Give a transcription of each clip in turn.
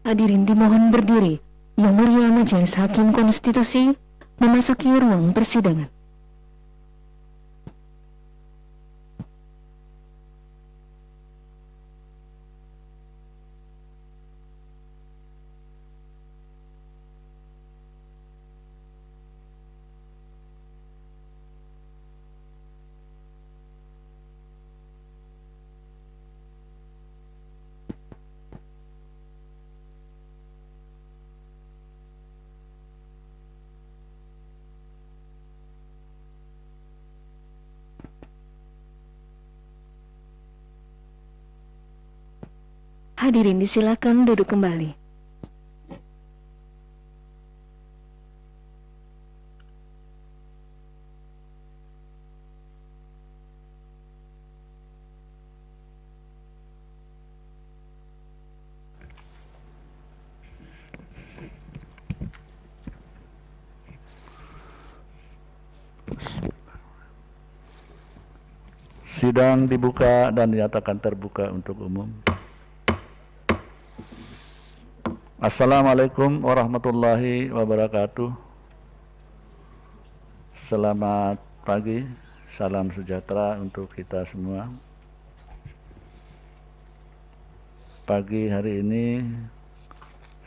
Hadirin dimohon berdiri. Yang Mulia Majelis Hakim Konstitusi memasuki ruang persidangan. Hadirin disilakan duduk kembali. Sidang dibuka dan dinyatakan terbuka untuk umum. Assalamualaikum warahmatullahi wabarakatuh. Selamat pagi, salam sejahtera untuk kita semua. Pagi hari ini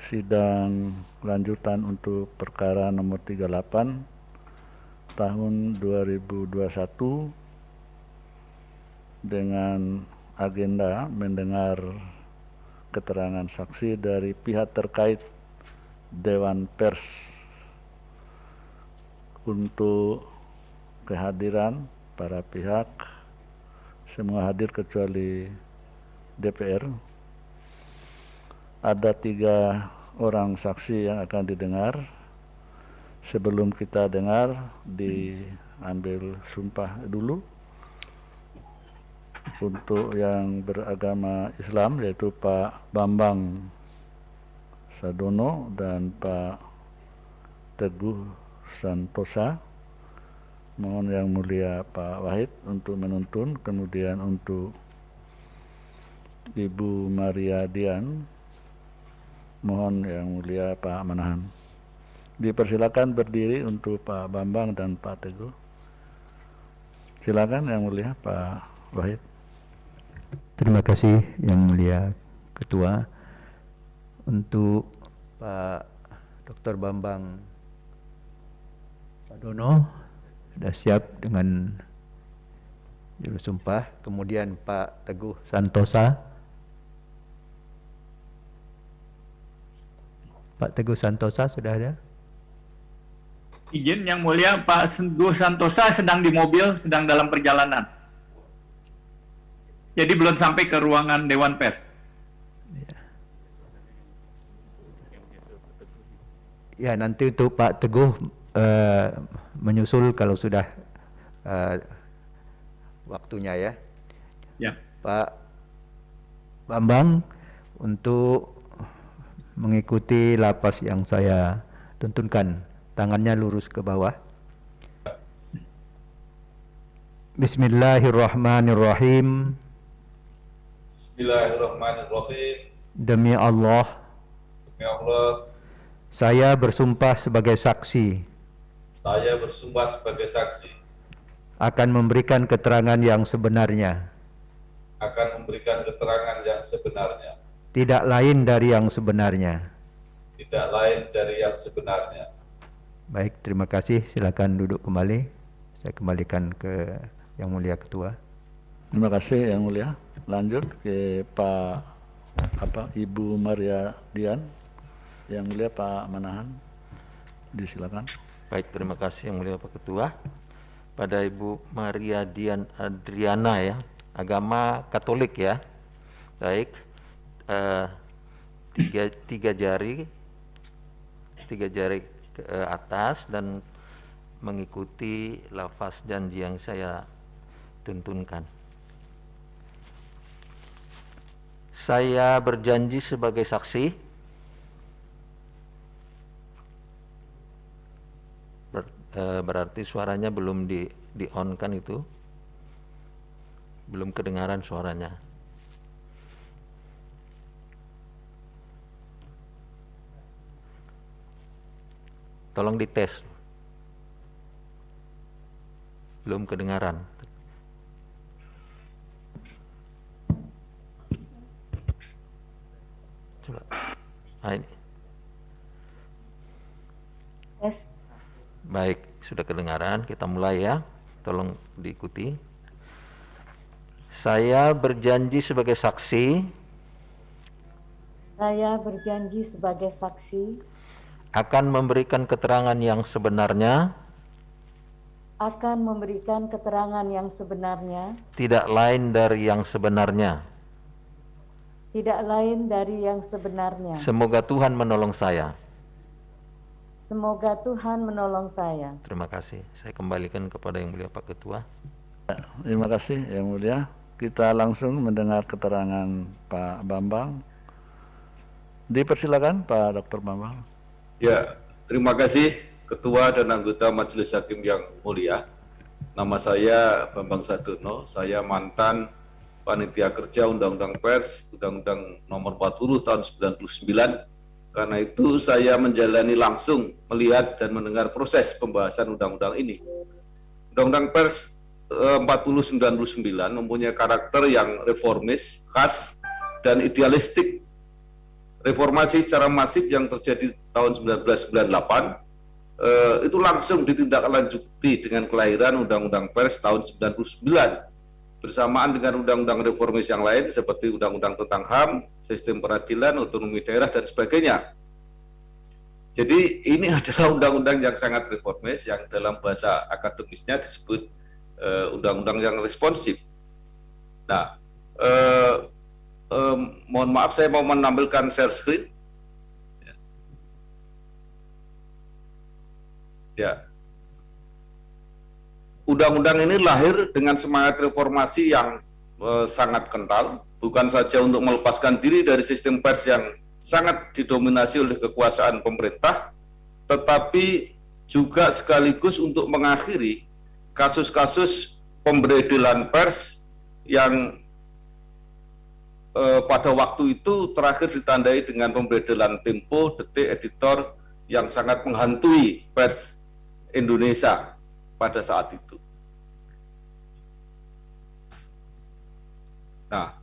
sidang lanjutan untuk perkara nomor 38 tahun 2021 dengan agenda mendengar keterangan saksi dari pihak terkait Dewan Pers untuk kehadiran para pihak, semua hadir kecuali DPR. Ada 3 orang saksi yang akan didengar. Sebelum kita dengar, diambil sumpah dulu. Untuk yang beragama Islam yaitu Pak Bambang Sadono dan Pak Teguh Santosa. Mohon yang mulia Pak Wahid untuk menuntun, kemudian untuk Ibu Maria Dian, mohon yang mulia Pak Manahan. Dipersilakan berdiri untuk Pak Bambang dan Pak Teguh. Silakan yang mulia Pak Wahid. Terima kasih Yang Mulia Ketua. Untuk Pak Dr. Bambang Sadono sudah siap dengan jurus sumpah. Kemudian Pak Teguh Santosa. Pak Teguh Santosa sudah ada? Izin Yang Mulia, Pak Teguh Santosa sedang di mobil, sedang dalam perjalanan. Jadi belum sampai ke ruangan Dewan Pers. Ya, nanti untuk Pak Teguh menyusul kalau sudah waktunya ya. Ya. Pak Bambang untuk mengikuti lapas yang saya tuntunkan. Tangannya lurus ke bawah. Bismillahirrahmanirrahim. Bismillahirrahmanirrahim. Demi Allah, saya bersumpah sebagai saksi saya bersumpah sebagai saksi akan memberikan keterangan yang sebenarnya, akan memberikan keterangan yang sebenarnya, tidak lain dari yang sebenarnya. tidak lain dari yang sebenarnya. Baik, terima kasih. Silakan duduk kembali. Saya kembalikan ke Yang Mulia Ketua. Terima kasih Yang Mulia. Lanjut ke Ibu Maria Dian. Yang Mulia Pak Manahan, disilakan. Baik, terima kasih Yang Mulia Pak Ketua. Pada Ibu Maria Dian Adriana ya, agama Katolik ya. Baik, tiga jari ke atas dan mengikuti lafaz janji yang saya tuntunkan. Saya berjanji sebagai saksi berarti suaranya belum di on kan, itu belum kedengaran suaranya. Tolong dites. Belum kedengaran. Coba. Ini. Yes. Baik, sudah kedengaran. Kita mulai ya. Tolong diikuti. Saya berjanji sebagai saksi Saya berjanji sebagai saksi akan memberikan keterangan yang sebenarnya, akan memberikan keterangan yang sebenarnya, tidak lain dari yang sebenarnya. tidak lain dari yang sebenarnya. Semoga Tuhan menolong saya. Semoga Tuhan menolong saya. Terima kasih. Saya kembalikan kepada Yang Mulia Pak Ketua. Terima kasih Yang Mulia. Kita langsung mendengar keterangan Pak Bambang. Dipersilakan Pak Dr. Bambang. Ya, terima kasih Ketua dan anggota Majelis Hakim yang mulia. Nama saya Bambang Sadono, saya mantan Panitia Kerja Undang-Undang Pers, Undang-Undang Nomor 40 tahun 99. Karena itu saya menjalani langsung melihat dan mendengar proses pembahasan undang-undang ini. Undang-Undang Pers 4099 mempunyai karakter yang reformis, khas, dan idealistik. Reformasi secara masif yang terjadi tahun 1998 itu langsung ditindaklanjuti dengan kelahiran Undang-Undang Pers tahun 99 bersamaan dengan undang-undang reformis yang lain seperti undang-undang tentang HAM, sistem peradilan, otonomi daerah dan sebagainya. Jadi ini adalah undang-undang yang sangat reformis yang dalam bahasa akademisnya disebut undang-undang yang responsif. Nah, mohon maaf saya mau menampilkan share screen. Ya. Undang-undang ini lahir dengan semangat reformasi yang sangat kental, bukan saja untuk melepaskan diri dari sistem pers yang sangat didominasi oleh kekuasaan pemerintah, tetapi juga sekaligus untuk mengakhiri kasus-kasus pemberedelan pers yang pada waktu itu terakhir ditandai dengan pemberedelan Tempo, Detik, Editor yang sangat menghantui pers Indonesia pada saat itu. Nah,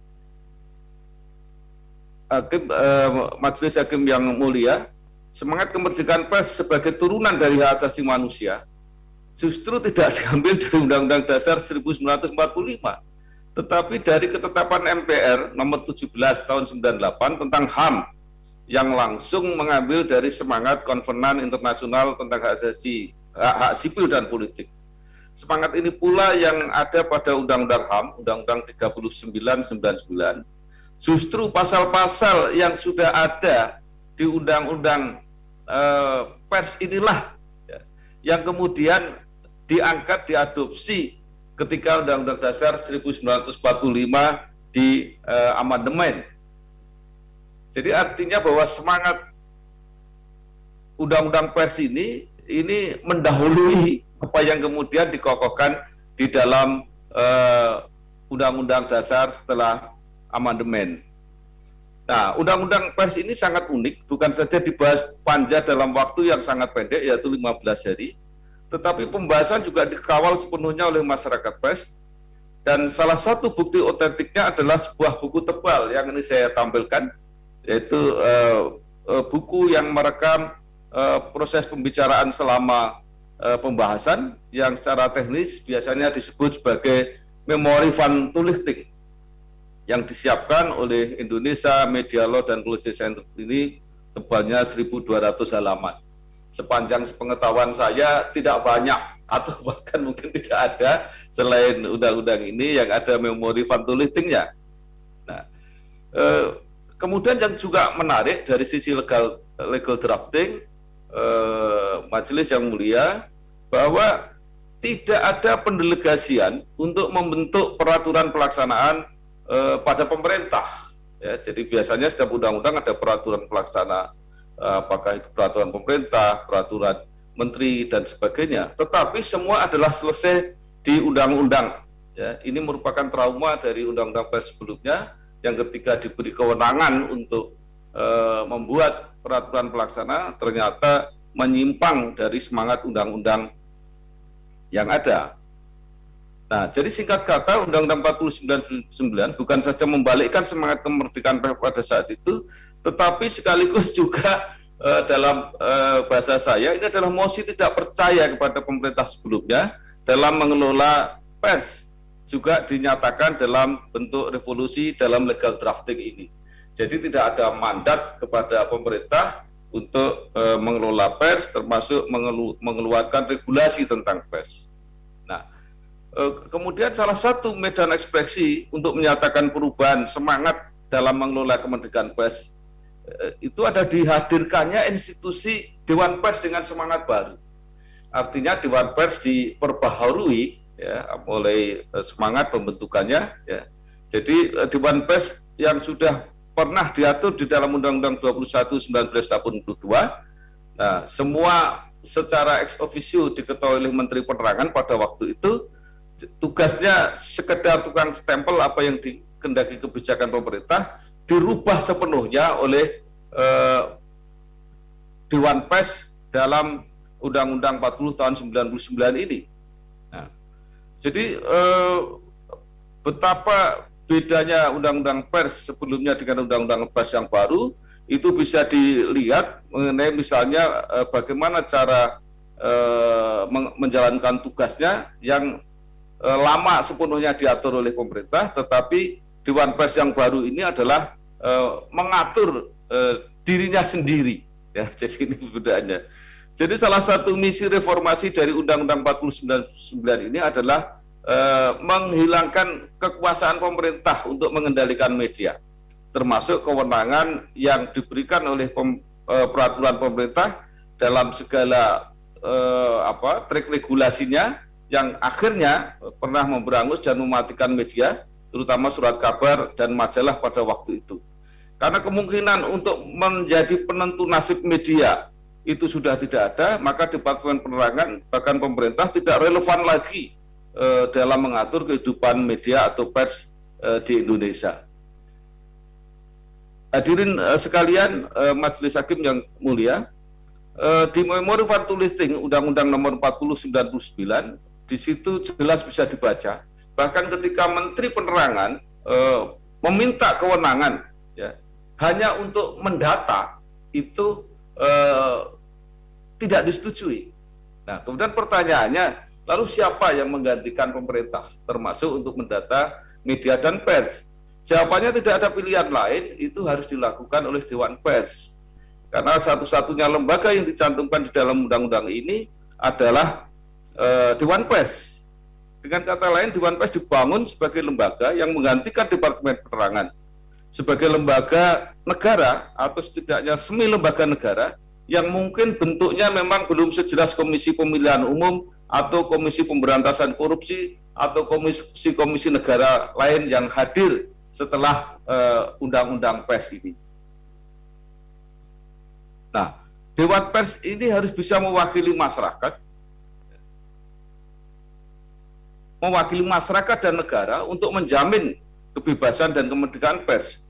Majelis Hakim yang mulia, semangat kemerdekaan pers sebagai turunan dari hak asasi manusia justru tidak diambil dari Undang-Undang Dasar 1945, tetapi dari ketetapan MPR nomor 17 tahun 98 tentang HAM yang langsung mengambil dari semangat Konvenan Internasional tentang hak sipil dan politik. Semangat ini pula yang ada pada Undang-Undang HAM, Undang-Undang 3999. Justru pasal-pasal yang sudah ada di Undang-Undang Pers inilah ya, yang kemudian diangkat, diadopsi ketika Undang-Undang Dasar 1945 di amandemen. Jadi artinya bahwa semangat Undang-Undang Pers ini mendahului apa yang kemudian dikokohkan di dalam Undang-Undang Dasar setelah amandemen. Nah, Undang-Undang Pers ini sangat unik, bukan saja dibahas panja dalam waktu yang sangat pendek, yaitu 15 hari, tetapi pembahasan juga dikawal sepenuhnya oleh masyarakat pers, dan salah satu bukti otentiknya adalah sebuah buku tebal yang ini saya tampilkan, yaitu buku yang merekam proses pembicaraan selama pembahasan yang secara teknis biasanya disebut sebagai Memori van Toelichting yang disiapkan oleh Indonesia Media Law dan Policy Center ini tebalnya 1.200 halaman. Sepanjang sepengetahuan saya tidak banyak atau bahkan mungkin tidak ada selain undang-undang ini yang ada Memori van Toelichting-nya. Nah, kemudian yang juga menarik dari sisi legal drafting, Majelis yang mulia, bahwa tidak ada pendelegasian untuk membentuk peraturan pelaksanaan pada pemerintah. Ya, jadi biasanya setiap undang-undang ada peraturan pelaksana, apakah itu peraturan pemerintah, peraturan menteri dan sebagainya. Tetapi semua adalah selesai di undang-undang. Ya, ini merupakan trauma dari undang-undang pers sebelumnya yang ketika diberi kewenangan untuk membuat peraturan pelaksana ternyata menyimpang dari semangat undang-undang yang ada. Nah, jadi singkat kata, Undang-Undang 4099 bukan saja membalikkan semangat kemerdekaan pers pada saat itu, tetapi sekaligus juga dalam bahasa saya, ini adalah mosi tidak percaya kepada pemerintah sebelumnya dalam mengelola pers, juga dinyatakan dalam bentuk revolusi dalam legal drafting ini. Jadi tidak ada mandat kepada pemerintah untuk mengelola pers, termasuk mengeluarkan regulasi tentang pers. Nah, kemudian salah satu medan ekspresi untuk menyatakan perubahan semangat dalam mengelola kemerdekaan pers itu ada dihadirkannya institusi Dewan Pers dengan semangat baru. Artinya Dewan Pers diperbaharui ya, oleh semangat pembentukannya. Ya. Jadi Dewan Pers yang sudah pernah diatur di dalam Undang-Undang 21 1982, nah, semua secara ex officio diketahui oleh Menteri Penerangan pada waktu itu, tugasnya sekedar tukang stempel apa yang dikehendaki kebijakan pemerintah, dirubah sepenuhnya oleh Dewan Pers dalam Undang-Undang 40 tahun 99 ini. Nah, jadi betapa bedanya Undang-Undang Pers sebelumnya dengan Undang-Undang Pers yang baru, itu bisa dilihat mengenai misalnya bagaimana cara menjalankan tugasnya yang lama sepenuhnya diatur oleh pemerintah, tetapi Dewan Pers yang baru ini adalah mengatur dirinya sendiri. Ya, jadi ini perbedaannya. Jadi salah satu misi reformasi dari Undang-Undang 4099 ini adalah menghilangkan kekuasaan pemerintah untuk mengendalikan media, termasuk kewenangan yang diberikan oleh peraturan pemerintah dalam segala trik regulasinya yang akhirnya pernah memberangus dan mematikan media, terutama surat kabar dan majalah pada waktu itu. Karena kemungkinan untuk menjadi penentu nasib media itu sudah tidak ada, maka Departemen Penerangan bahkan pemerintah tidak relevan lagi dalam mengatur kehidupan media atau pers di Indonesia. Hadirin sekalian, Majelis Hakim yang mulia, di Memori Fatuh Listing Undang-Undang Nomor 40/99 di situ jelas bisa dibaca, bahkan ketika Menteri Penerangan meminta kewenangan ya, hanya untuk mendata itu tidak disetujui. Nah, kemudian pertanyaannya, lalu siapa yang menggantikan pemerintah, termasuk untuk mendata media dan pers? Jawabannya tidak ada pilihan lain, itu harus dilakukan oleh Dewan Pers. Karena satu-satunya lembaga yang dicantumkan di dalam undang-undang ini adalah Dewan Pers. Dengan kata lain, Dewan Pers dibangun sebagai lembaga yang menggantikan Departemen Penerangan sebagai lembaga negara atau setidaknya semi lembaga negara yang mungkin bentuknya memang belum sejelas Komisi Pemilihan Umum atau Komisi Pemberantasan Korupsi atau komisi-komisi negara lain yang hadir setelah Undang-Undang Pers ini. Nah, Dewan Pers ini harus bisa mewakili masyarakat dan negara untuk menjamin kebebasan dan kemerdekaan pers.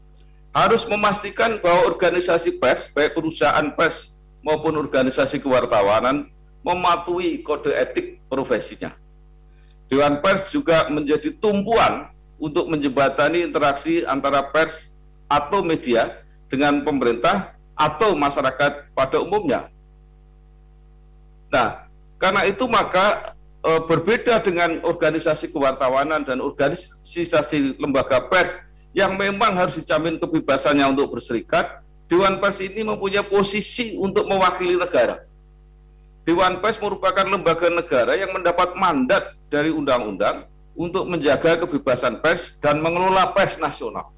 Harus memastikan bahwa organisasi pers, baik perusahaan pers maupun organisasi kewartawanan, mematuhi kode etik profesinya. Dewan Pers juga menjadi tumpuan untuk menjembatani interaksi antara pers atau media dengan pemerintah atau masyarakat pada umumnya. Nah, karena itu maka berbeda dengan organisasi kewartawanan dan organisasi lembaga pers yang memang harus dijamin kebebasannya untuk berserikat, Dewan Pers ini mempunyai posisi untuk mewakili negara. Dewan Pers merupakan lembaga negara yang mendapat mandat dari undang-undang untuk menjaga kebebasan pers dan mengelola pers nasional.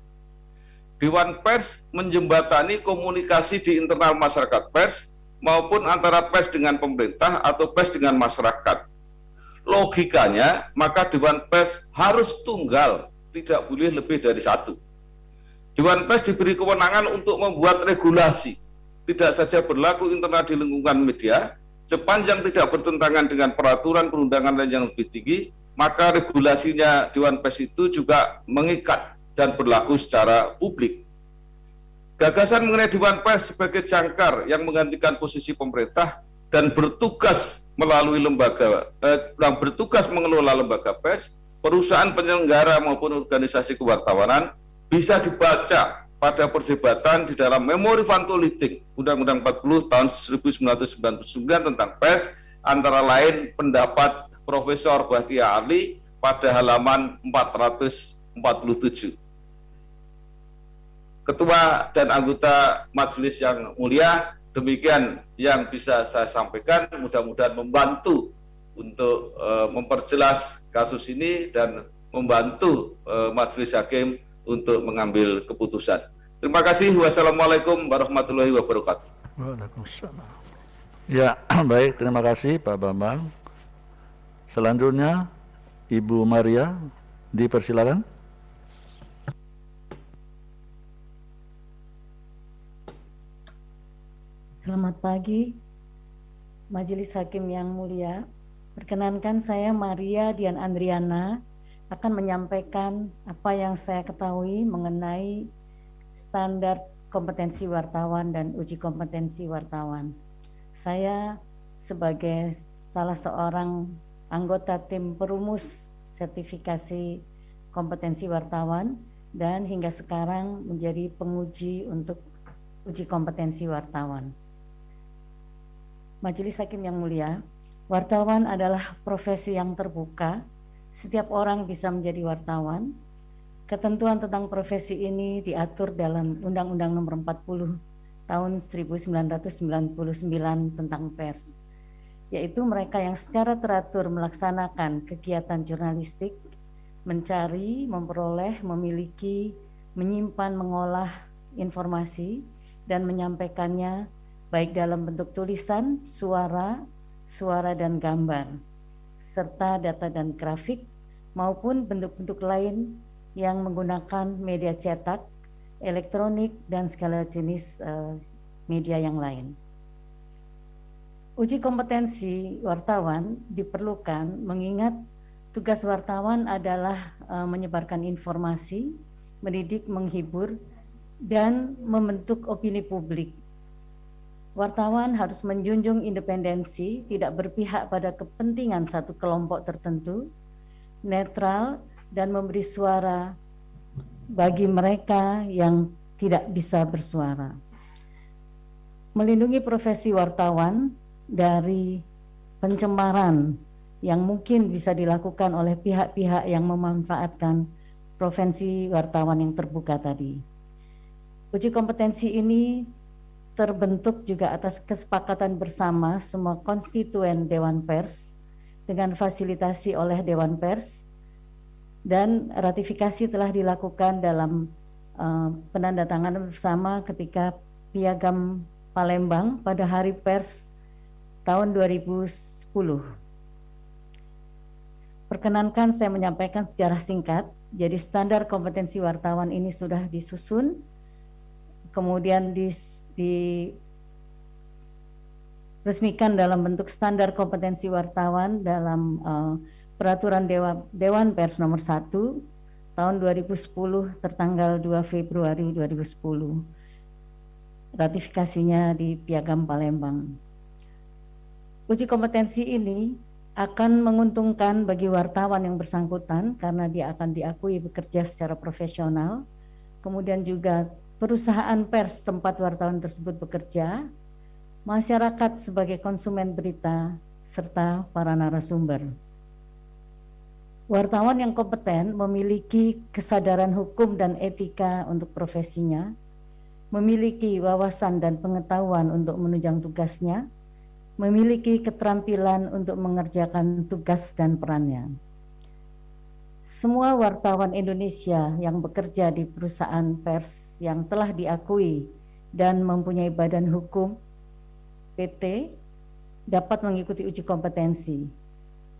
Dewan Pers menjembatani komunikasi di internal masyarakat pers maupun antara pers dengan pemerintah atau pers dengan masyarakat. Logikanya, maka Dewan Pers harus tunggal, tidak boleh lebih dari satu. Dewan Pers diberi kewenangan untuk membuat regulasi, tidak saja berlaku internal di lingkungan media, sepanjang tidak bertentangan dengan peraturan perundangan lain yang lebih tinggi, maka regulasinya Dewan Pers itu juga mengikat dan berlaku secara publik. Gagasan mengenai Dewan Pers sebagai jangkar yang menggantikan posisi pemerintah dan bertugas melalui yang bertugas mengelola lembaga pers, perusahaan penyelenggara maupun organisasi kewartawanan bisa dibaca pada perdebatan di dalam Memori Fantolitik Undang-Undang 40 tahun 1999 tentang pers, antara lain pendapat Profesor Bahtia Ali pada halaman 447. Ketua dan anggota majelis yang mulia, demikian yang bisa saya sampaikan, mudah-mudahan membantu untuk memperjelas kasus ini dan membantu majelis hakim untuk mengambil keputusan. Terima kasih. Wassalamualaikum warahmatullahi wabarakatuh. Waalaikumsalam. Ya, baik, terima kasih Pak Bambang. Selanjutnya Ibu Maria, dipersilakan. Selamat pagi, Majelis Hakim yang mulia. Perkenankan saya Maria Dian Andriana akan menyampaikan apa yang saya ketahui mengenai standar kompetensi wartawan dan uji kompetensi wartawan. Saya sebagai salah seorang anggota tim perumus sertifikasi kompetensi wartawan dan hingga sekarang menjadi penguji untuk uji kompetensi wartawan. Majelis Hakim yang mulia, wartawan adalah profesi yang terbuka. Setiap orang bisa menjadi wartawan. Ketentuan tentang profesi ini diatur dalam Undang-Undang Nomor 40 Tahun 1999 tentang pers, yaitu mereka yang secara teratur melaksanakan kegiatan jurnalistik, mencari, memperoleh, memiliki, menyimpan, mengolah informasi, dan menyampaikannya baik dalam bentuk tulisan, suara dan gambar, serta data dan grafik, maupun bentuk-bentuk lain yang menggunakan media cetak, elektronik, dan segala jenis media yang lain. Uji kompetensi wartawan diperlukan mengingat tugas wartawan adalah menyebarkan informasi, mendidik, menghibur, dan membentuk opini publik. Wartawan harus menjunjung independensi, tidak berpihak pada kepentingan satu kelompok tertentu, netral, dan memberi suara bagi mereka yang tidak bisa bersuara. Melindungi profesi wartawan dari pencemaran yang mungkin bisa dilakukan oleh pihak-pihak yang memanfaatkan profesi wartawan yang terbuka tadi. Uji kompetensi ini terbentuk juga atas kesepakatan bersama semua konstituen Dewan Pers dengan fasilitasi oleh Dewan Pers, dan ratifikasi telah dilakukan dalam penandatanganan bersama ketika Piagam Palembang pada Hari Pers tahun 2010. Perkenankan saya menyampaikan secara singkat. Jadi standar kompetensi wartawan ini sudah disusun, kemudian diresmikan dalam bentuk standar kompetensi wartawan dalam Peraturan Dewan Pers nomor 1 tahun 2010 tertanggal 2 Februari 2010. Ratifikasinya di Piagam Palembang. Uji kompetensi ini akan menguntungkan bagi wartawan yang bersangkutan karena dia akan diakui bekerja secara profesional, kemudian juga perusahaan pers tempat wartawan tersebut bekerja, masyarakat sebagai konsumen berita, serta para narasumber. Wartawan yang kompeten memiliki kesadaran hukum dan etika untuk profesinya, memiliki wawasan dan pengetahuan untuk menunjang tugasnya, memiliki keterampilan untuk mengerjakan tugas dan perannya. Semua wartawan Indonesia yang bekerja di perusahaan pers yang telah diakui dan mempunyai badan hukum PT dapat mengikuti uji kompetensi.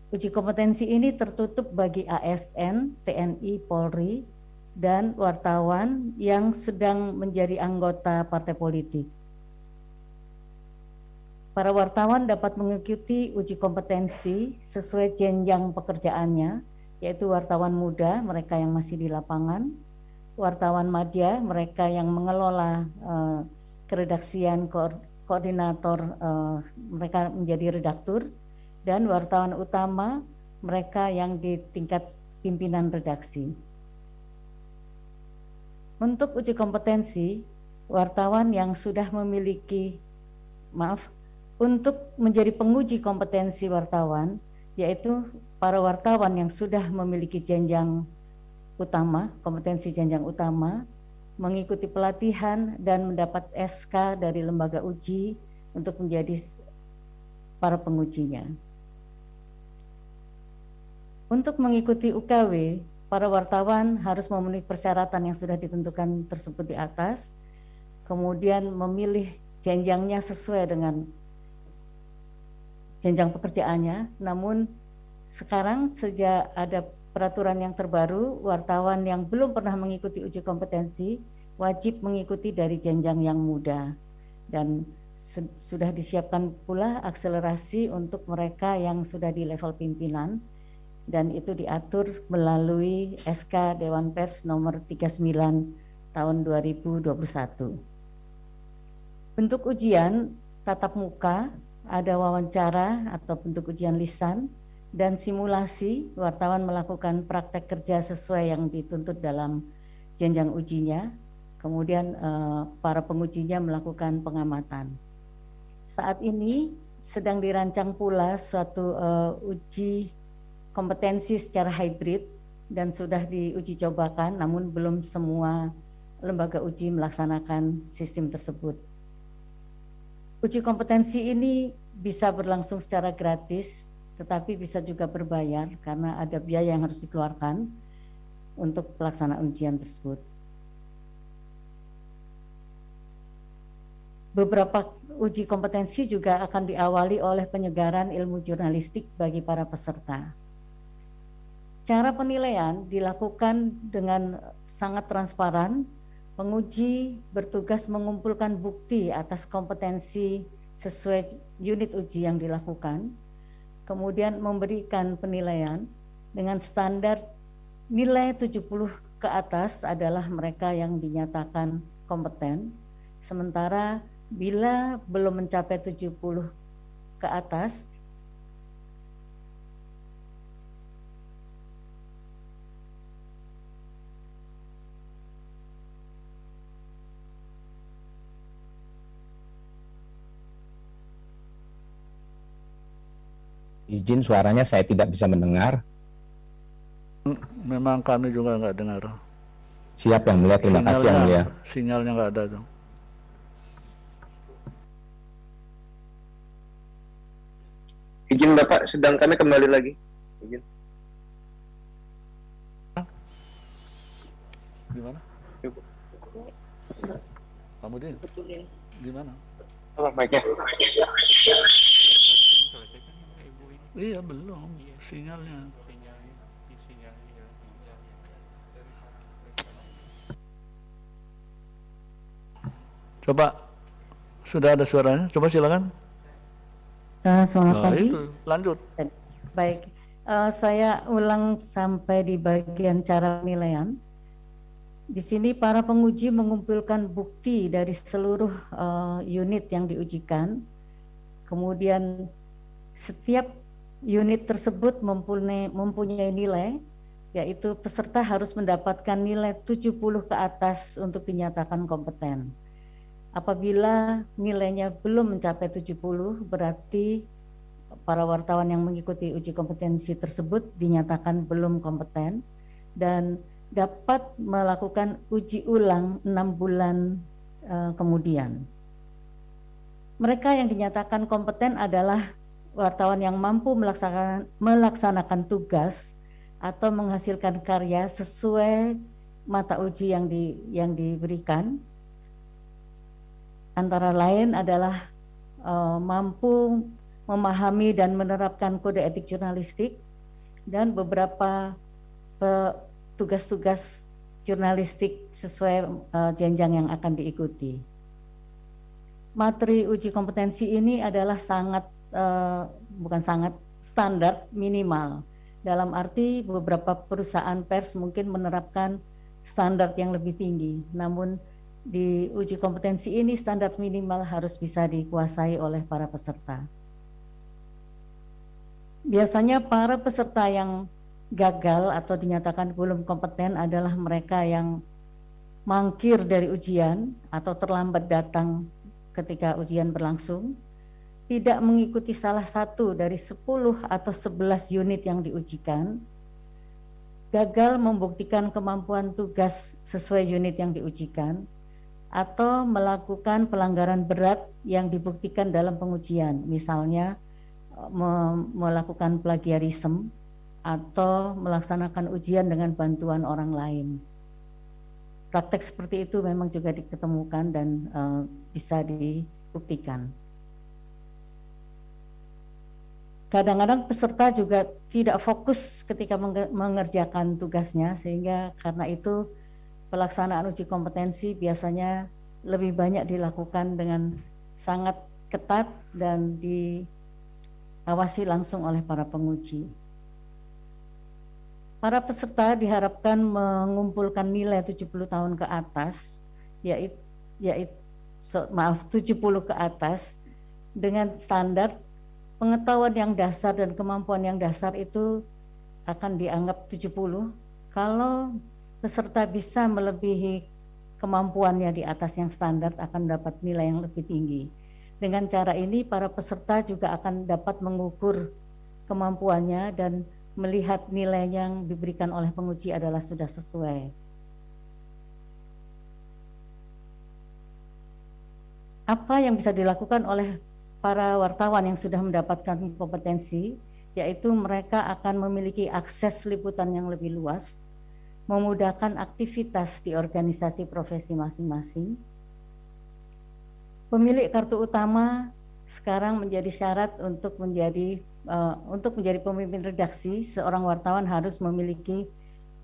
Uji kompetensi ini tertutup bagi ASN, TNI, Polri, dan wartawan yang sedang menjadi anggota partai politik. Para wartawan dapat mengikuti uji kompetensi sesuai jenjang pekerjaannya, yaitu wartawan muda, mereka yang masih di lapangan, wartawan madya, mereka yang mengelola keredaksian, koordinator, mereka menjadi redaktur, dan wartawan utama mereka yang di tingkat pimpinan redaksi. Untuk uji kompetensi, wartawan yang sudah memiliki, untuk menjadi penguji kompetensi wartawan, yaitu para wartawan yang sudah memiliki jenjang utama, kompetensi jenjang utama, mengikuti pelatihan dan mendapat SK dari lembaga uji untuk menjadi para pengujinya. Untuk mengikuti UKW, para wartawan harus memenuhi persyaratan yang sudah ditentukan tersebut di atas, kemudian memilih jenjangnya sesuai dengan jenjang pekerjaannya. Namun sekarang sejak ada peraturan yang terbaru, wartawan yang belum pernah mengikuti uji kompetensi wajib mengikuti dari jenjang yang muda, dan sudah disiapkan pula akselerasi untuk mereka yang sudah di level pimpinan, dan itu diatur melalui SK Dewan Pers nomor 39 tahun 2021. Bentuk ujian tatap muka, ada wawancara atau bentuk ujian lisan, dan simulasi. Wartawan melakukan praktek kerja sesuai yang dituntut dalam jenjang ujinya, kemudian para pengujinya melakukan pengamatan. Saat ini sedang dirancang pula suatu uji kompetensi secara hybrid dan sudah diuji cobakan, namun belum semua lembaga uji melaksanakan sistem tersebut. Uji kompetensi ini bisa berlangsung secara gratis, tetapi bisa juga berbayar karena ada biaya yang harus dikeluarkan untuk pelaksanaan ujian tersebut. Beberapa uji kompetensi juga akan diawali oleh penyegaran ilmu jurnalistik bagi para peserta. Cara penilaian dilakukan dengan sangat transparan. Penguji bertugas mengumpulkan bukti atas kompetensi sesuai unit uji yang dilakukan, kemudian memberikan penilaian dengan standar nilai 70 ke atas adalah mereka yang dinyatakan kompeten, sementara bila belum mencapai 70 ke atas, izin, suaranya saya tidak bisa mendengar. Memang kami juga nggak dengar. Siap yang mulia, terima kasih yang mulia. Sinyalnya nggak ada tuh. Izin Bapak, sedang kami kembali lagi. Izin. Gimana? Kamu din? Gimana? Apa mic-nya? Iya belum, sinyalnya. Coba, sudah ada suaranya. Coba silakan. Selamat pagi. Itu, lanjut. Baik, saya ulang sampai di bagian cara penilaian. Di sini para penguji mengumpulkan bukti dari seluruh unit yang diujikan. Kemudian setiap unit tersebut mempunyai nilai, yaitu peserta harus mendapatkan nilai 70 ke atas untuk dinyatakan kompeten. Apabila nilainya belum mencapai 70, berarti para wartawan yang mengikuti uji kompetensi tersebut dinyatakan belum kompeten dan dapat melakukan uji ulang 6 bulan kemudian. Mereka yang dinyatakan kompeten adalah wartawan yang mampu melaksanakan tugas atau menghasilkan karya sesuai mata uji yang diberikan. Antara lain adalah mampu memahami dan menerapkan kode etik jurnalistik dan beberapa tugas-tugas jurnalistik sesuai jenjang yang akan diikuti. Materi uji kompetensi ini adalah standar minimal. Dalam arti beberapa perusahaan pers mungkin menerapkan standar yang lebih tinggi, namun di uji kompetensi ini standar minimal harus bisa dikuasai oleh para peserta. Biasanya para peserta yang gagal atau dinyatakan belum kompeten adalah mereka yang mangkir dari ujian atau terlambat datang ketika ujian berlangsung, tidak mengikuti salah satu dari 10 atau 11 unit yang diujikan, gagal membuktikan kemampuan tugas sesuai unit yang diujikan, atau melakukan pelanggaran berat yang dibuktikan dalam pengujian, misalnya melakukan plagiarisme atau melaksanakan ujian dengan bantuan orang lain. Praktek seperti itu memang juga diketemukan dan bisa dibuktikan. Kadang-kadang peserta juga tidak fokus ketika mengerjakan tugasnya, sehingga karena itu pelaksanaan uji kompetensi biasanya lebih banyak dilakukan dengan sangat ketat dan diawasi langsung oleh para penguji. Para peserta diharapkan mengumpulkan nilai 70 tahun ke atas, yaitu 70 ke atas, dengan standar pengetahuan yang dasar dan kemampuan yang dasar itu akan dianggap 70. Kalau peserta bisa melebihi kemampuannya di atas yang standar, akan dapat nilai yang lebih tinggi. Dengan cara ini para peserta juga akan dapat mengukur kemampuannya dan melihat nilai yang diberikan oleh penguji adalah sudah sesuai. Apa yang bisa dilakukan oleh para wartawan yang sudah mendapatkan kompetensi, yaitu mereka akan memiliki akses liputan yang lebih luas, memudahkan aktivitas di organisasi profesi masing-masing. Pemilik kartu utama sekarang menjadi syarat untuk menjadi pemimpin redaksi. Seorang wartawan harus memiliki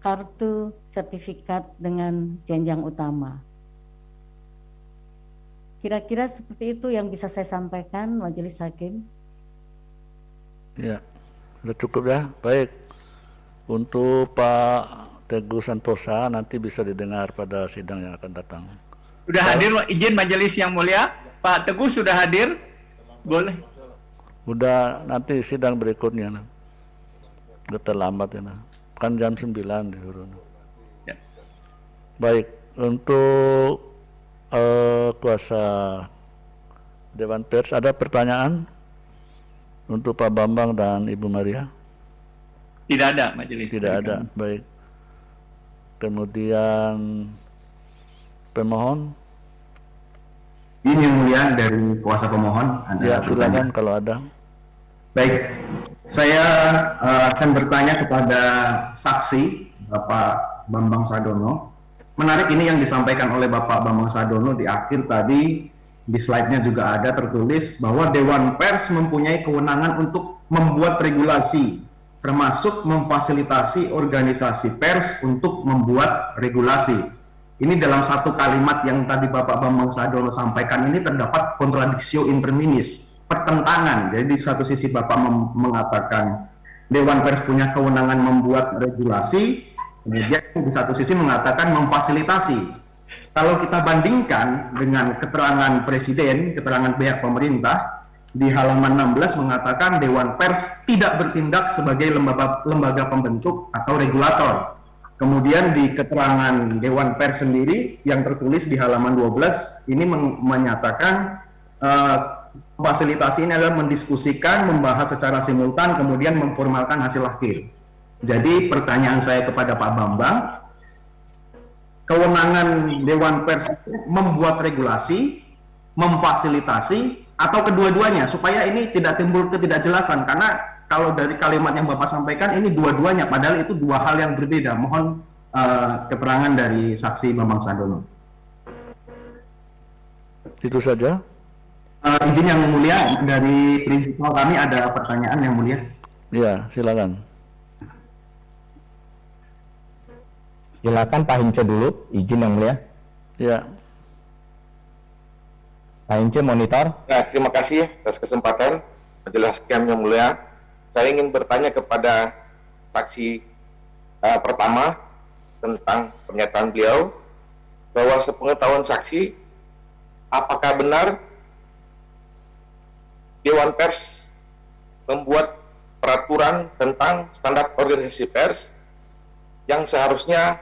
kartu sertifikat dengan jenjang utama. Kira-kira seperti itu yang bisa saya sampaikan, Majelis Hakim. Ya, sudah cukup ya. Baik, untuk Pak Teguh Santosa nanti bisa didengar pada sidang yang akan datang. Sudah hadir, izin Majelis yang mulia. Pak Teguh sudah hadir? Boleh. Udah, nanti sidang berikutnya. Udah terlambat ya. Kan jam 9 disuruh. Ya. Baik, untuk kuasa Dewan Pers, ada pertanyaan untuk Pak Bambang dan Ibu Maria? Tidak ada, Majelis. Tidak ada, baik. Kemudian pemohon? Ini yang mulia dari kuasa pemohon. Ya, silakan kalau ada. Baik, saya akan bertanya kepada saksi Bapak Bambang Sadono. Menarik ini yang disampaikan oleh Bapak Bambang Sadono di akhir tadi, di slide-nya juga ada tertulis bahwa Dewan Pers mempunyai kewenangan untuk membuat regulasi, termasuk memfasilitasi organisasi pers untuk membuat regulasi. Ini dalam satu kalimat yang tadi Bapak Bambang Sadono sampaikan ini terdapat kontradiksi interminis, pertentangan. Jadi di satu sisi Bapak mengatakan Dewan Pers punya kewenangan membuat regulasi, kemudian di satu sisi mengatakan memfasilitasi. Kalau kita bandingkan dengan keterangan Presiden, keterangan pihak pemerintah, di halaman 16 mengatakan Dewan Pers tidak bertindak sebagai lembaga pembentuk atau regulator. Kemudian di keterangan Dewan Pers sendiri yang tertulis di halaman 12 ini menyatakan fasilitasi ini adalah mendiskusikan, membahas secara simultan, kemudian memformalkan hasil akhir. Jadi pertanyaan saya kepada Pak Bambang, kewenangan Dewan Pers membuat regulasi, memfasilitasi, atau kedua-duanya, supaya ini tidak timbul ketidakjelasan, karena kalau dari kalimat yang Bapak sampaikan ini dua-duanya, padahal itu dua hal yang berbeda. Mohon keterangan dari saksi Bambang Sadono. Itu saja. Izin yang mulia, dari prinsipal kami ada pertanyaan yang mulia. Ya, silakan. Silakan Pak Hince dulu, izin yang mulia. Ya. Pak Hince monitor. Nah, terima kasih atas kesempatan menjelaskan yang mulia. Saya ingin bertanya kepada saksi pertama tentang pernyataan beliau bahwa sepengetahuan saksi, apakah benar Dewan Pers membuat peraturan tentang standar organisasi pers yang seharusnya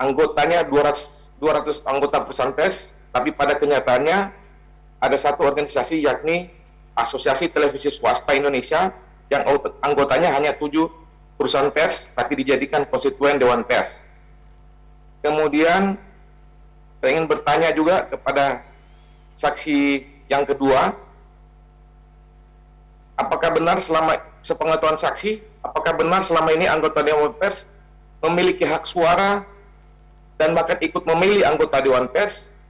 anggotanya 200 anggota perusahaan pers, tapi pada kenyataannya ada satu organisasi yakni Asosiasi Televisi Swasta Indonesia yang anggotanya hanya 7 perusahaan pers, tapi dijadikan konstituen Dewan Pers. Kemudian saya ingin bertanya juga kepada saksi yang kedua, apakah benar selama sepengetahuan saksi, apakah benar selama ini anggota Dewan Pers memiliki hak suara dan bahkan ikut memilih anggota Dewan Pers?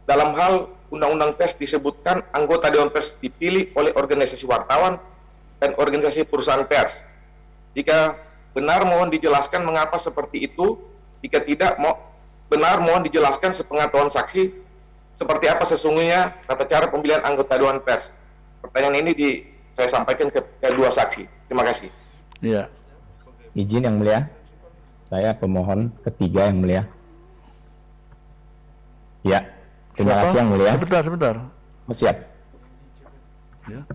Dalam hal Undang-Undang Pers disebutkan anggota Dewan Pers dipilih oleh organisasi wartawan dan organisasi perusahaan pers. Jika benar, mohon dijelaskan mengapa seperti itu. Jika tidak benar, mohon dijelaskan sepengetahuan saksi seperti apa sesungguhnya tata cara pemilihan anggota Dewan Pers. Pertanyaan ini saya sampaikan ke kedua saksi. Terima kasih. Iya. Izin yang mulia, saya pemohon ketiga yang mulia. Ya, terima kasih yang mulia. Sebentar. Siap. Ya.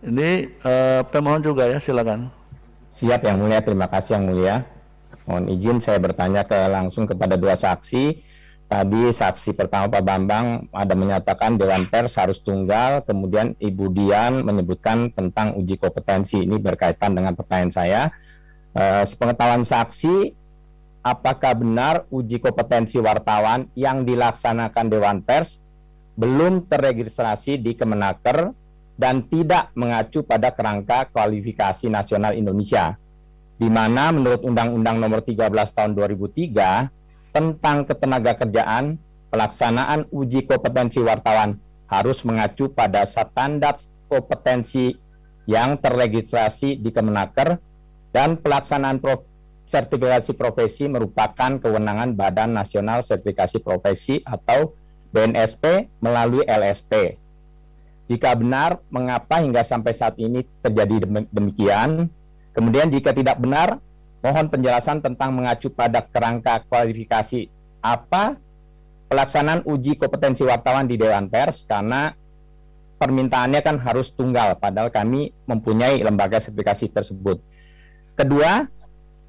Ini pemohon juga ya, silakan. Siap yang mulia, terima kasih yang mulia. Mohon izin saya bertanya langsung kepada dua saksi. Tadi saksi pertama Pak Bambang ada menyatakan Dewan Pers harus tunggal, kemudian Ibu Dian menyebutkan tentang uji kompetensi. Ini berkaitan dengan pertanyaan saya. Sepengetahuan saksi, apakah benar uji kompetensi wartawan yang dilaksanakan Dewan Pers belum terregistrasi di Kemenaker dan tidak mengacu pada kerangka kualifikasi nasional Indonesia, di mana menurut Undang-Undang Nomor 13 Tahun 2003 tentang ketenagakerjaan, pelaksanaan uji kompetensi wartawan harus mengacu pada standar kompetensi yang terregistrasi di Kemenaker, dan pelaksanaan sertifikasi profesi merupakan kewenangan Badan Nasional Sertifikasi Profesi atau BNSP melalui LSP. Jika benar, mengapa hingga sampai saat ini terjadi demikian? Kemudian jika tidak benar, mohon penjelasan tentang mengacu pada kerangka kualifikasi apa pelaksanaan uji kompetensi wartawan di Dewan Pers, karena permintaannya kan harus tunggal, padahal kami mempunyai lembaga sertifikasi tersebut. Kedua,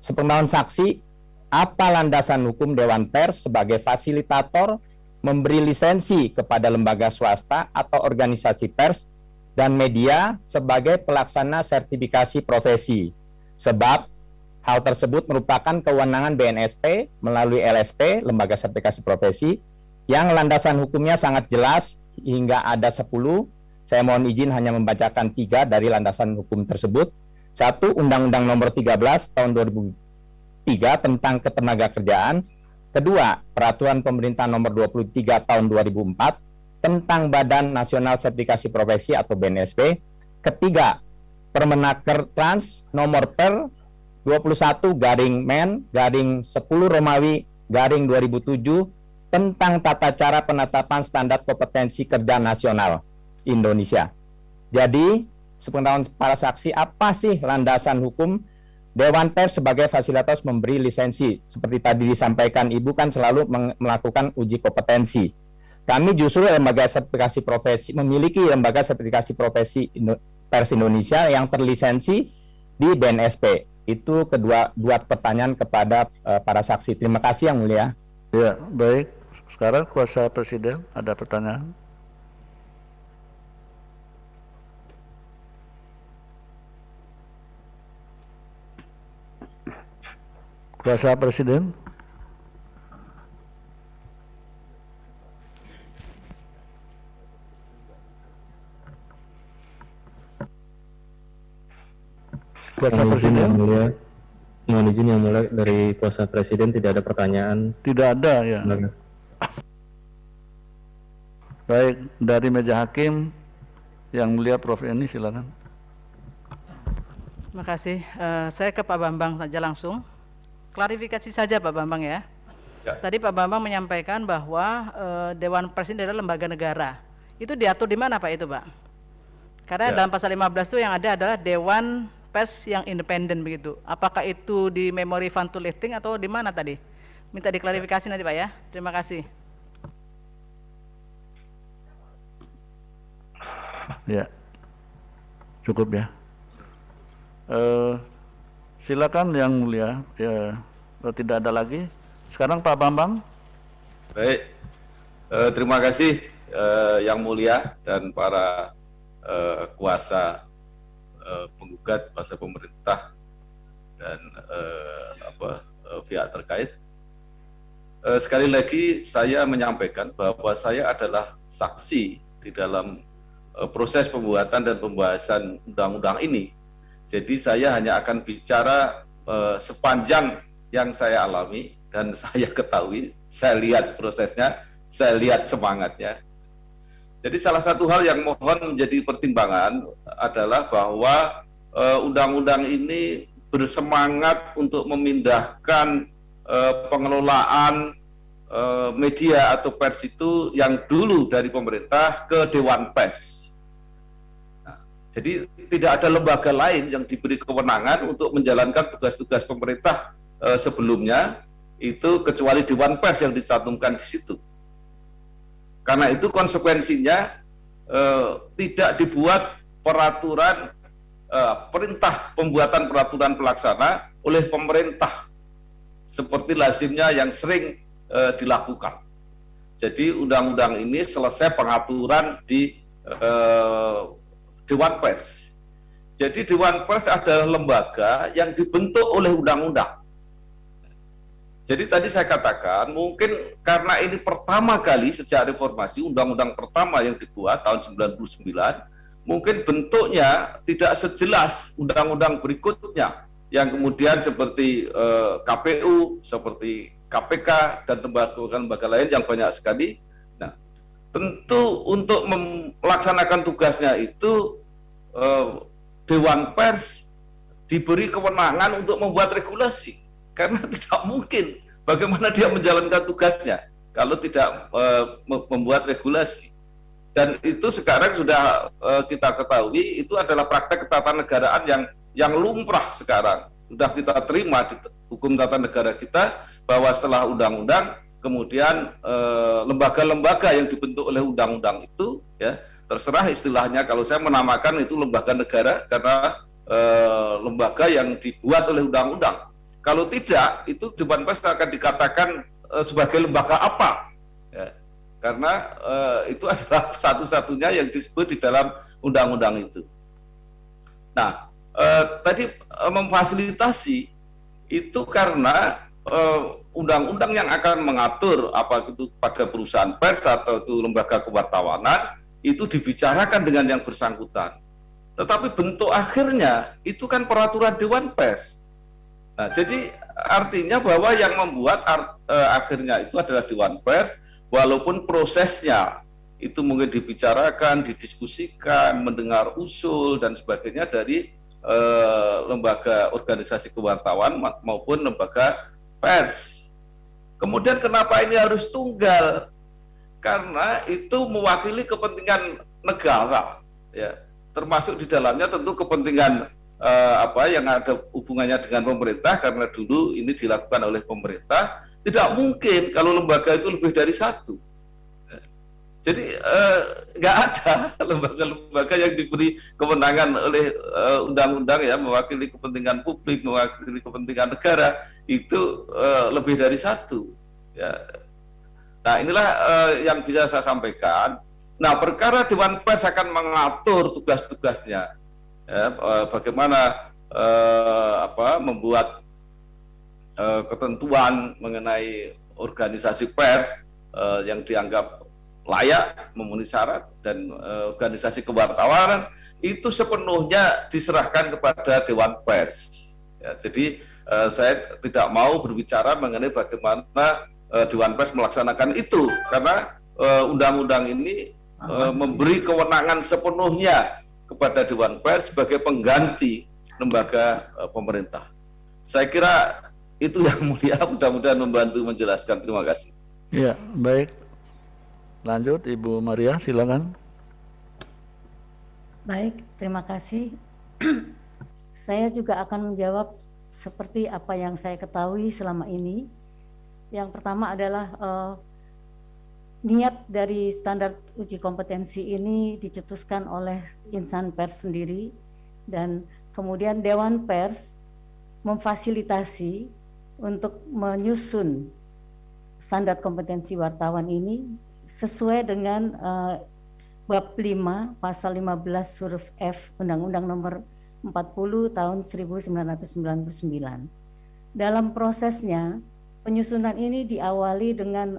sepengetahuan saksi, apa landasan hukum Dewan Pers sebagai fasilitator memberi lisensi kepada lembaga swasta atau organisasi pers dan media sebagai pelaksana sertifikasi profesi, sebab hal tersebut merupakan kewenangan BNSP melalui LSP, lembaga sertifikasi profesi, yang landasan hukumnya sangat jelas hingga ada 10. Saya mohon izin hanya membacakan 3 dari landasan hukum tersebut. 1. Undang-Undang Nomor 13 Tahun 2003 tentang Ketenagakerjaan. 2. Peraturan Pemerintah Nomor 23 Tahun 2004 tentang Badan Nasional Sertifikasi Profesi atau BNSP. 3. Permenaker Trans Nomor Per 21/Men/10 tentang tata cara penetapan standar kompetensi kerja nasional Indonesia. Jadi, sepengetahuan para saksi, apa sih landasan hukum Dewan Pers sebagai fasilitator memberi lisensi? Seperti tadi disampaikan Ibu kan selalu melakukan uji kompetensi. Kami justru lembaga sertifikasi profesi, memiliki lembaga sertifikasi profesi Pers Indonesia yang terlisensi di BNSP. Itu dua pertanyaan kepada para saksi. Terima kasih yang mulia. Ya, baik. Sekarang kuasa Presiden ada pertanyaan. Kuasa Presiden. Kuasa Presiden. Mohon izin yang mulia, dari kuasa Presiden tidak ada pertanyaan. Tidak ada ya. Baik, dari meja hakim yang mulia Prof. Eni silakan. Terima kasih. Saya ke Pak Bambang saja langsung. Klarifikasi saja Pak Bambang ya. Tadi Pak Bambang menyampaikan bahwa Dewan Pers ini adalah lembaga negara. Itu diatur di mana Pak itu Pak? Karena Ya. dalam pasal 15 itu yang ada adalah Dewan Pers yang independen begitu. Apakah itu di memori fund to lifting atau di mana tadi? Minta diklarifikasi nanti Pak ya. Terima kasih. Ya, cukup ya. Silakan Yang Mulia. Ya, kalau tidak ada lagi. Sekarang Pak Bambang. Baik, terima kasih Yang Mulia dan para kuasa penggugat, kuasa pemerintah dan pihak terkait. Sekali lagi saya menyampaikan bahwa saya adalah saksi di dalam proses pembuatan dan pembahasan undang-undang ini. Jadi saya hanya akan bicara sepanjang yang saya alami dan saya ketahui, saya lihat prosesnya, saya lihat semangatnya. Jadi salah satu hal yang mohon menjadi pertimbangan adalah bahwa undang-undang ini bersemangat untuk memindahkan pengelolaan media atau pers itu yang dulu dari pemerintah ke Dewan Pers. Nah, jadi tidak ada lembaga lain yang diberi kewenangan untuk menjalankan tugas-tugas pemerintah sebelumnya itu kecuali Dewan Pers yang dicantumkan di situ. Karena itu konsekuensinya tidak dibuat peraturan perintah pembuatan peraturan pelaksana oleh pemerintah seperti lazimnya yang sering dilakukan. Jadi undang-undang ini selesai pengaturan di Dewan Pers. Jadi Dewan Pers adalah lembaga yang dibentuk oleh undang-undang. Jadi tadi saya katakan mungkin karena ini pertama kali sejak reformasi, undang-undang pertama yang dibuat tahun 99, mungkin bentuknya tidak sejelas undang-undang berikutnya yang kemudian seperti KPU, seperti KPK dan lembaga-lembaga lain yang banyak sekali. Nah, tentu untuk melaksanakan tugasnya itu Dewan Pers diberi kewenangan untuk membuat regulasi. Karena tidak mungkin bagaimana dia menjalankan tugasnya kalau tidak membuat regulasi. Dan itu sekarang sudah kita ketahui itu adalah praktek ketatanegaraan yang lumrah sekarang. Sudah kita terima di hukum tata negara kita bahwa setelah undang-undang kemudian lembaga-lembaga yang dibentuk oleh undang-undang itu ya terserah istilahnya, kalau saya menamakan itu lembaga negara karena lembaga yang dibuat oleh undang-undang. Kalau tidak, itu Dewan Pers akan dikatakan sebagai lembaga apa? Ya, karena itu adalah satu-satunya yang disebut di dalam undang-undang itu. Nah, tadi memfasilitasi itu karena undang-undang yang akan mengatur apa itu pada perusahaan pers atau itu lembaga kewartawanan itu dibicarakan dengan yang bersangkutan. Tetapi bentuk akhirnya itu kan peraturan Dewan Pers. Nah, jadi artinya bahwa yang membuat akhirnya itu adalah Dewan Pers, walaupun prosesnya itu mungkin dibicarakan, didiskusikan, mendengar usul dan sebagainya dari lembaga organisasi kewartawan maupun lembaga pers. Kemudian kenapa ini harus tunggal? Karena itu mewakili kepentingan negara, ya, termasuk di dalamnya tentu kepentingan yang ada hubungannya dengan pemerintah, karena dulu ini dilakukan oleh pemerintah. Tidak mungkin kalau lembaga itu lebih dari satu. Jadi nggak ada lembaga-lembaga yang diberi kewenangan oleh undang-undang ya mewakili kepentingan publik, mewakili kepentingan negara itu lebih dari satu. Ya. Nah, inilah yang bisa saya sampaikan. Nah, perkara Dewan Pers akan mengatur tugas-tugasnya. Ya, bagaimana membuat ketentuan mengenai organisasi pers yang dianggap layak memenuhi syarat dan organisasi kewartawanan itu sepenuhnya diserahkan kepada Dewan Pers. Ya, jadi saya tidak mau berbicara mengenai bagaimana Dewan Pers melaksanakan itu karena undang-undang ini memberi kewenangan sepenuhnya kepada Dewan Pers sebagai pengganti lembaga pemerintah. Saya kira itu yang mulia, mudah-mudahan membantu menjelaskan. Terima kasih. Ya, baik. Lanjut Ibu Maria, silakan. Baik, terima kasih. Saya juga akan menjawab seperti apa yang saya ketahui selama ini. Yang pertama adalah niat dari standar uji kompetensi ini dicetuskan oleh insan pers sendiri, dan kemudian Dewan Pers memfasilitasi untuk menyusun standar kompetensi wartawan ini sesuai dengan bab 5 pasal 15 huruf F Undang-Undang Nomor 40 tahun 1999. Dalam prosesnya, penyusunan ini diawali dengan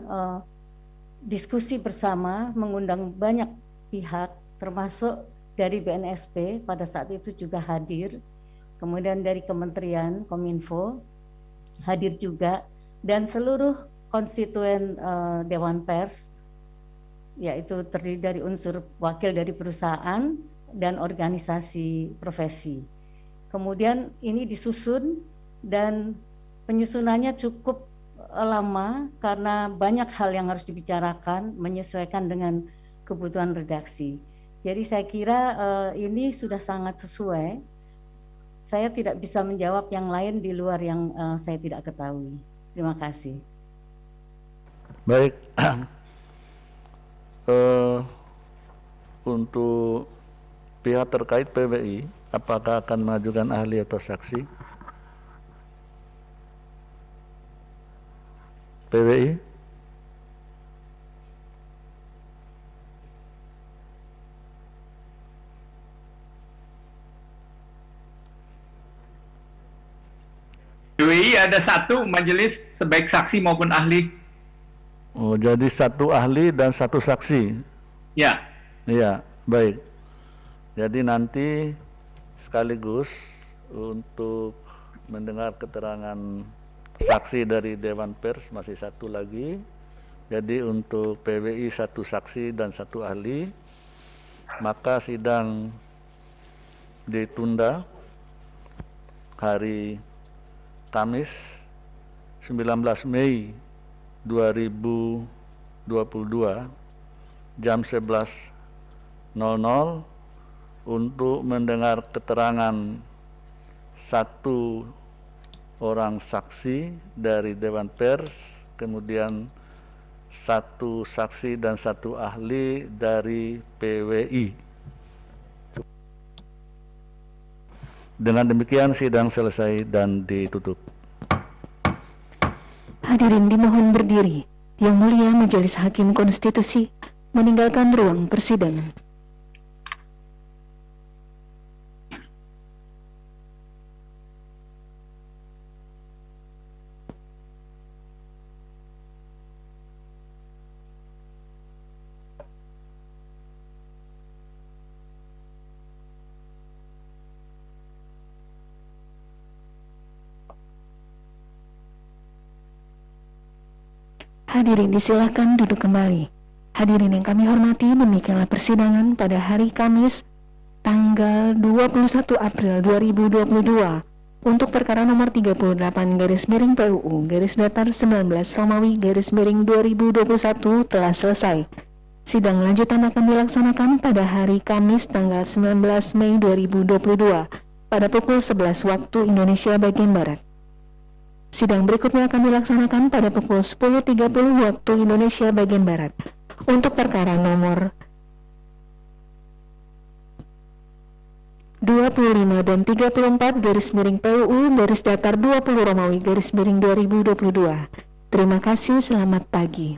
diskusi bersama, mengundang banyak pihak, termasuk dari BNSP pada saat itu juga hadir, kemudian dari Kementerian Kominfo hadir juga, dan seluruh konstituen Dewan Pers, yaitu terdiri dari unsur wakil dari perusahaan dan organisasi profesi. Kemudian ini disusun dan penyusunannya cukup lama karena banyak hal yang harus dibicarakan, menyesuaikan dengan kebutuhan redaksi. Jadi saya kira ini sudah sangat sesuai. Saya tidak bisa menjawab yang lain di luar yang saya tidak ketahui. Terima kasih. Baik. Untuk pihak terkait PBI, apakah akan mengajukan ahli atau saksi? PBI? PBI ada satu majelis sebaik saksi maupun ahli. Oh, jadi satu ahli dan satu saksi. Ya. Iya, baik. Jadi nanti sekaligus untuk mendengar keterangan saksi dari Dewan Pers masih satu lagi. Jadi untuk PBI satu saksi dan satu ahli, maka sidang ditunda hari Kamis 19 Mei 2022 jam 11.00 untuk mendengar keterangan satu orang saksi dari Dewan Pers, kemudian satu saksi dan satu ahli dari PWI. Dengan demikian sidang selesai dan ditutup. Hadirin dimohon berdiri. Yang Mulia Majelis Hakim Konstitusi meninggalkan ruang persidangan. Hadirin disilakan duduk kembali. Hadirin yang kami hormati, demikianlah persidangan pada hari Kamis tanggal 21 April 2022 untuk perkara nomor 38-PUU-19 telah selesai. Sidang lanjutan akan dilaksanakan pada hari Kamis tanggal 19 Mei 2022 pada pukul 11 waktu Indonesia bagian Barat. Sidang berikutnya akan dilaksanakan pada pukul 10.30 waktu Indonesia bagian Barat untuk perkara nomor 25 dan 34/PUU/20 Romawi/2022. Terima kasih, selamat pagi.